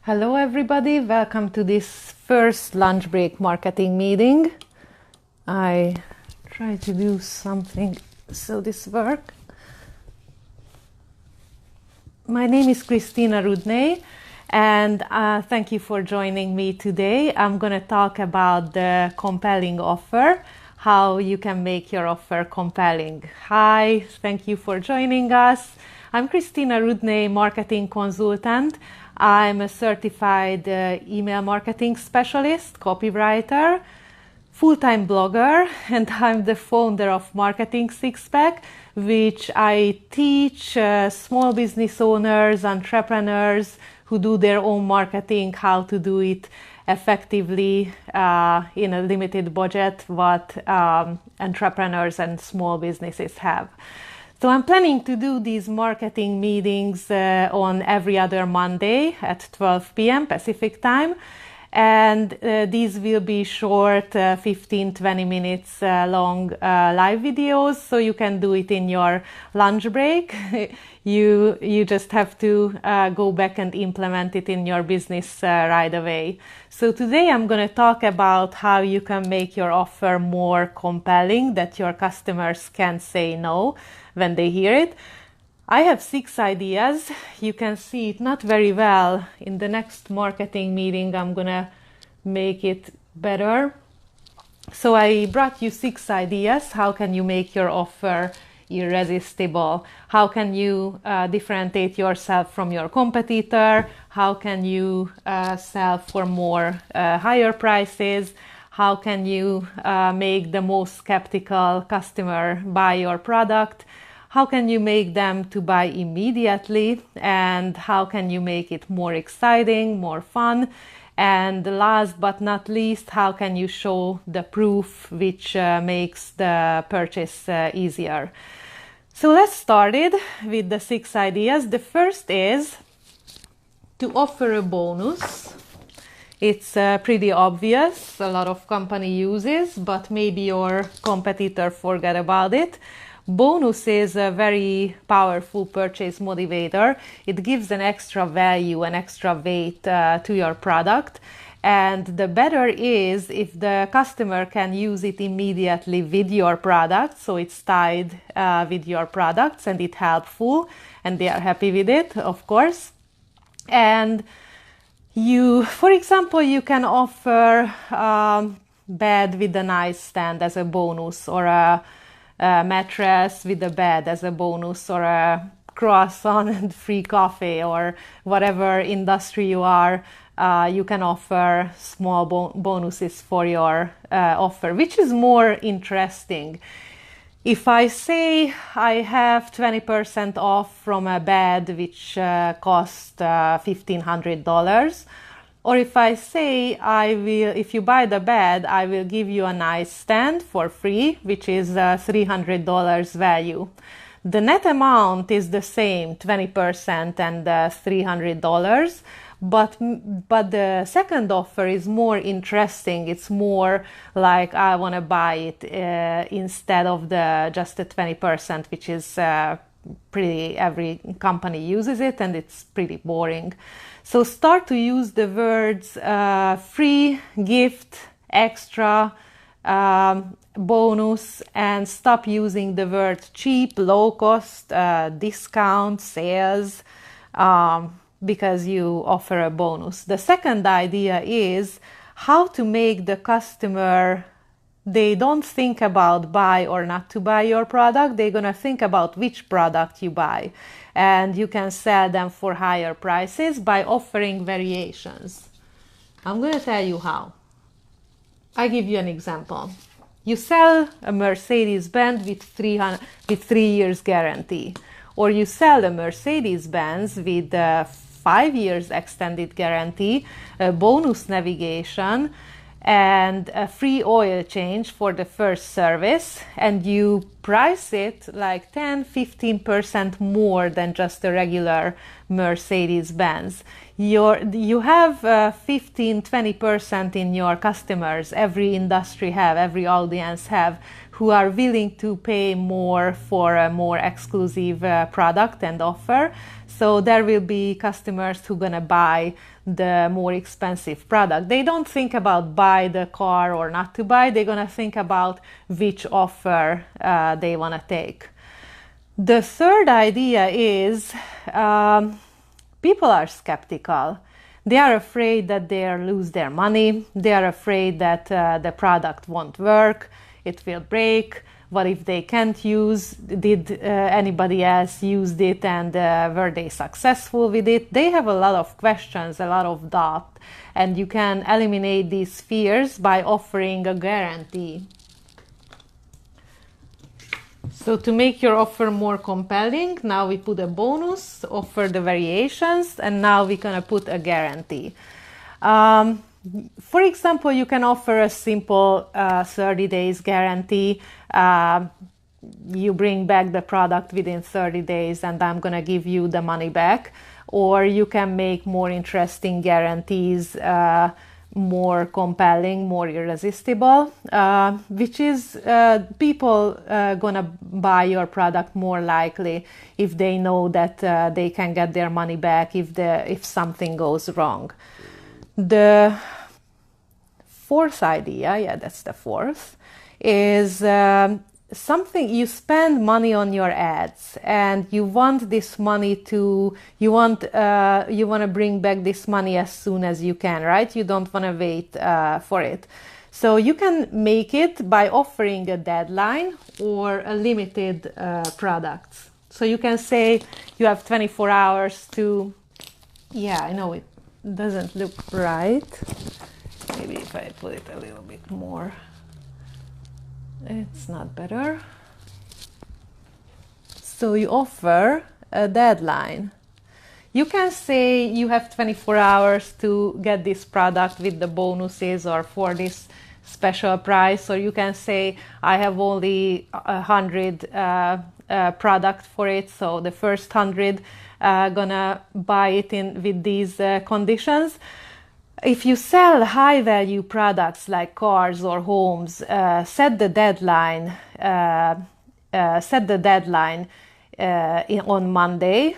Hello everybody, welcome to this first lunch break marketing meeting. I try to do something so this works. My name is Christina Rudnay and thank you for joining me today. I'm going to talk about the compelling offer, how you can make your offer compelling. Hi, thank you for joining us. I'm Christina Rudnay, marketing consultant. I'm a certified email marketing specialist, copywriter, full-time blogger, and I'm the founder of Marketing Six-Pack, which I teach small business owners, entrepreneurs who do their own marketing, how to do it effectively in a limited budget, what entrepreneurs and small businesses have. So I'm planning to do these marketing meetings on every other Monday at 12 p.m. Pacific time. And these will be short 15-20 minutes long live videos, so you can do it in your lunch break. You just have to go back and implement it in your business right away. So today I'm going to talk about how you can make your offer more compelling, that your customers can say no when they hear it. I have 6 ideas. You can see it not very well. In the next marketing meeting, I'm gonna make it better. So I brought you 6 ideas. How can you make your offer irresistible? How can you differentiate yourself from your competitor? How can you sell for more higher prices? How can you make the most skeptical customer buy your product? How can you make them to buy immediately? And how can you make it more exciting, more fun? And last but not least, how can you show the proof which makes the purchase easier? So let's start it with the 6 ideas. The first is to offer a bonus. It's pretty obvious, a lot of company uses, but maybe your competitor forgot about it. Bonus is a very powerful purchase motivator. It gives an extra value, an extra weight to your product. And the better is if the customer can use it immediately with your product, so it's tied with your products and it's helpful and they are happy with it, of course. And for example, you can offer bed with a nightstand as a bonus, or a mattress with a bed as a bonus, or a croissant and free coffee, or whatever industry you are. You can offer small bonuses for your offer, which is more interesting. If I say I have 20% off from a bed which costs $1,500, or if I say if you buy the bed, I will give you a nightstand for free, which is $300 value. The net amount is the same, 20% and $300, but the second offer is more interesting. It's more like I want to buy it instead of just the 20%, which is every company uses it and it's pretty boring. So start to use the words free, gift, extra, bonus, and stop using the word cheap, low cost, discount, sales, because you offer a bonus. The second idea is how to make the customer, they don't think about buy or not to buy your product. They're going to think about which product you buy. And you can sell them for higher prices by offering variations. I'm going to tell you how. I give you an example. You sell a Mercedes-Benz with 3 years guarantee, or you sell a Mercedes-Benz with 5 years extended guarantee, a bonus navigation, and a free oil change for the first service, and you price it like 10-15% more than just a regular Mercedes-Benz. You have 15-20% in your customers, every industry have, every audience have, who are willing to pay more for a more exclusive product and offer. So there will be customers who are going to buy the more expensive product. They don't think about buy the car or not to buy. They're going to think about which offer they want to take. The third idea is people are skeptical. They are afraid that they'll lose their money. They are afraid that the product won't work. It will break. What if they can't use? Did anybody else use it and were they successful with it? They have a lot of questions, a lot of doubt, and you can eliminate these fears by offering a guarantee. So to make your offer more compelling, now we put a bonus, offer the variations, and now we're going to put a guarantee. For example, you can offer a simple 30 days guarantee. You bring back the product within 30 days and I'm going to give you the money back. Or you can make more interesting guarantees, more compelling, more irresistible, which is people gonna buy your product more likely if they know that they can get their money back if something goes wrong. The fourth idea, that's the fourth, is something you spend money on your ads and you want this money to you want to bring back this money as soon as you can, right? You don't want to wait for it. So you can make it by offering a deadline or a limited products. So you can say you have 24 hours to, I know it doesn't look right. Maybe if I put it a little bit more. It's not better. So you offer a deadline. You can say you have 24 hours to get this product with the bonuses or for this special price, or you can say I have only 100 product for it, so the first 100 gonna buy it in with these conditions. If you sell high value products like cars or homes, set the deadline on Monday,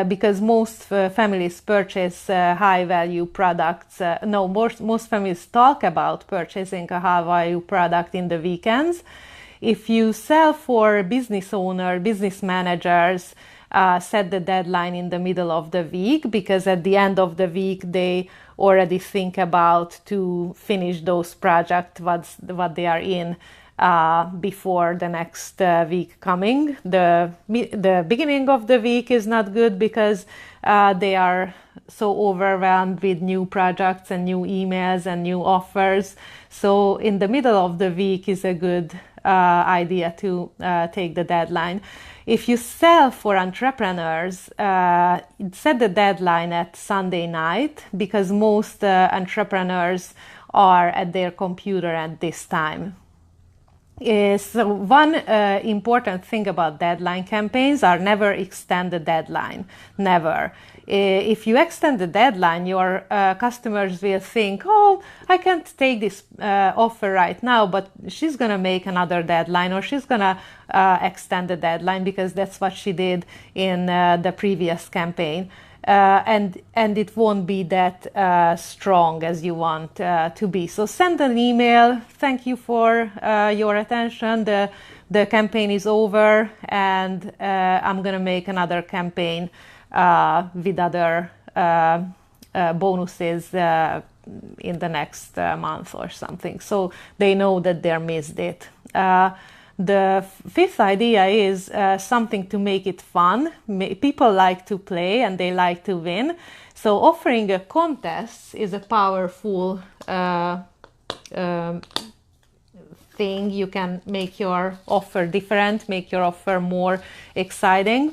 because most families purchase high value products. Most families talk about purchasing a high value product in the weekends. If you sell for business owner, business managers, set the deadline in the middle of the week, because at the end of the week they already think about to finish those projects what they are in before the next week coming. The beginning of the week is not good because they are so overwhelmed with new projects and new emails and new offers. So in the middle of the week is a good idea to take the deadline. If you sell for entrepreneurs, set the deadline at Sunday night, because most entrepreneurs are at their computer at this time. So one important thing about deadline campaigns are never extend the deadline, never. If you extend the deadline, your customers will think, oh, I can't take this offer right now, but she's going to make another deadline, or she's going to extend the deadline because that's what she did in the previous campaign. And it won't be that strong as you want to be. So send an email. Thank you for your attention. The campaign is over, and I'm going to make another campaign with other bonuses in the next month or something. So they know that they missed it. The fifth idea is something to make it fun. People like to play and they like to win. So offering a contest is a powerful thing. You can make your offer different, make your offer more exciting.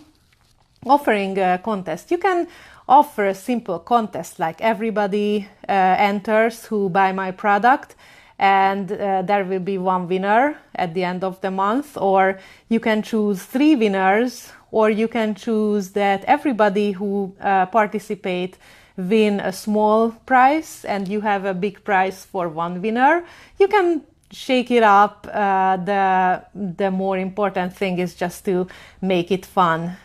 Offering a contest. You can offer a simple contest like everybody enters who buy my product, and there will be one winner at the end of the month, or you can choose 3 winners, or you can choose that everybody who participate win a small prize and you have a big prize for one winner. You can shake it up. The more important thing is just to make it fun.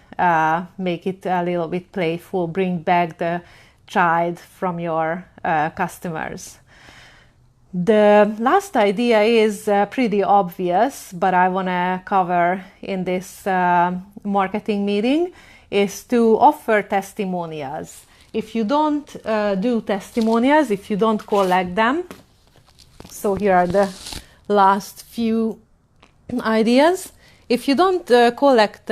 make it a little bit playful, bring back the child from your customers. The last idea is pretty obvious, but I want to cover in this marketing meeting, is to offer testimonials. If you don't do testimonials, if you don't collect them, so here are the last few ideas. If you don't collect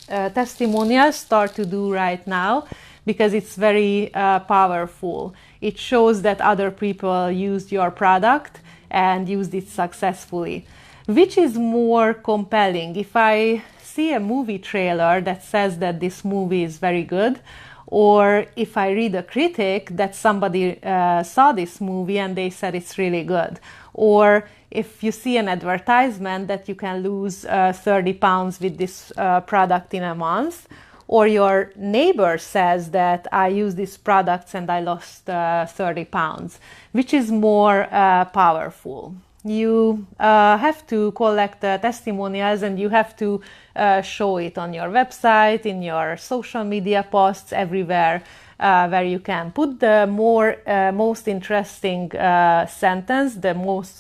testimonials, start to do right now, because it's very powerful. It shows that other people used your product and used it successfully. Which is more compelling? If I see a movie trailer that says that this movie is very good, or if I read a critic that somebody saw this movie and they said it's really good, or if you see an advertisement that you can lose 30 pounds with this product in a month, or your neighbor says that I use these products and I lost 30 pounds, which is more powerful. You have to collect testimonials, and you have to show it on your website, in your social media posts, everywhere where you can. Put the most interesting sentence, the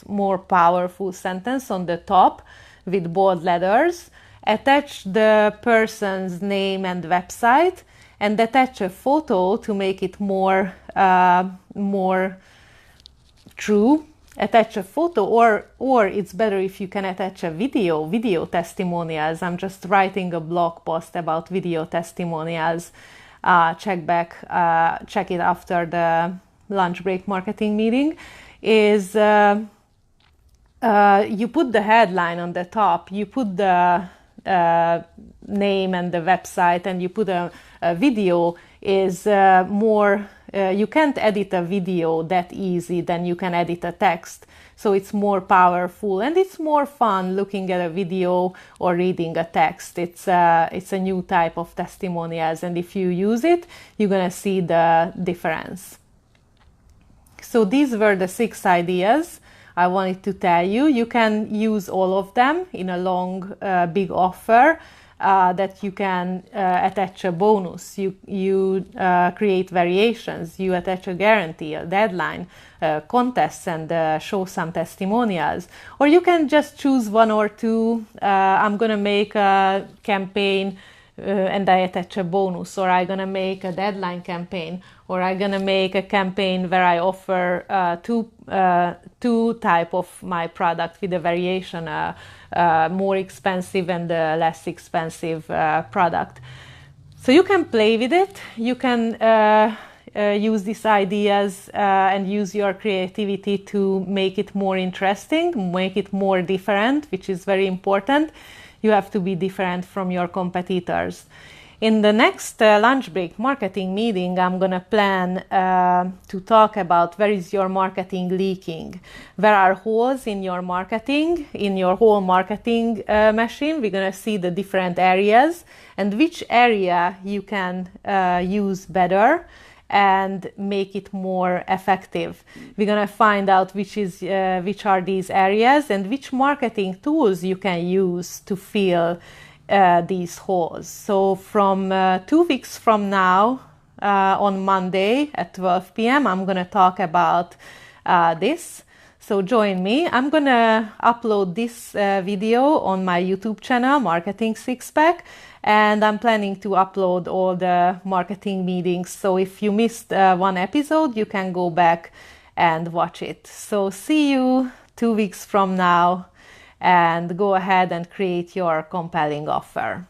more powerful sentence on the top with bold letters. Attach the person's name and website, and attach a photo to make it more true. Attach a photo, or it's better if you can attach a video testimonials. I'm just writing a blog post about video testimonials. Check it after the lunch break marketing meeting. Is you put the headline on the top, you put the name and the website, and you put a video. Is more you can't edit a video that easy than you can edit a text, so it's more powerful and it's more fun looking at a video or reading a text. It's a new type of testimonials, and if you use it, you're gonna see the difference. So these were the 6 ideas I wanted to tell you. You can use all of them in a long, big offer that you can attach a bonus. You create variations. You attach a guarantee, a deadline, contests, and show some testimonials. Or you can just choose 1 or 2. I'm going to make a campaign and I attach a bonus, or I'm going to make a deadline campaign, or I'm going to make a campaign where I offer two type of my product with a variation, more expensive and a less expensive product. So you can play with it. You can use these ideas and use your creativity to make it more interesting, make it more different, which is very important. You have to be different from your competitors. In the next lunch break marketing meeting, I'm going to plan to talk about where is your marketing leaking. Where are holes in your marketing, in your whole marketing machine. We're going to see the different areas and which area you can use better and make it more effective. We're going to find out which are these areas and which marketing tools you can use to fill these holes. So from 2 weeks from now, on Monday at 12 p.m., I'm going to talk about this. So join me. I'm going to upload this video on my YouTube channel, Marketing Six Pack, and I'm planning to upload all the marketing meetings. So if you missed one episode, you can go back and watch it. So see you 2 weeks from now, and go ahead and create your compelling offer.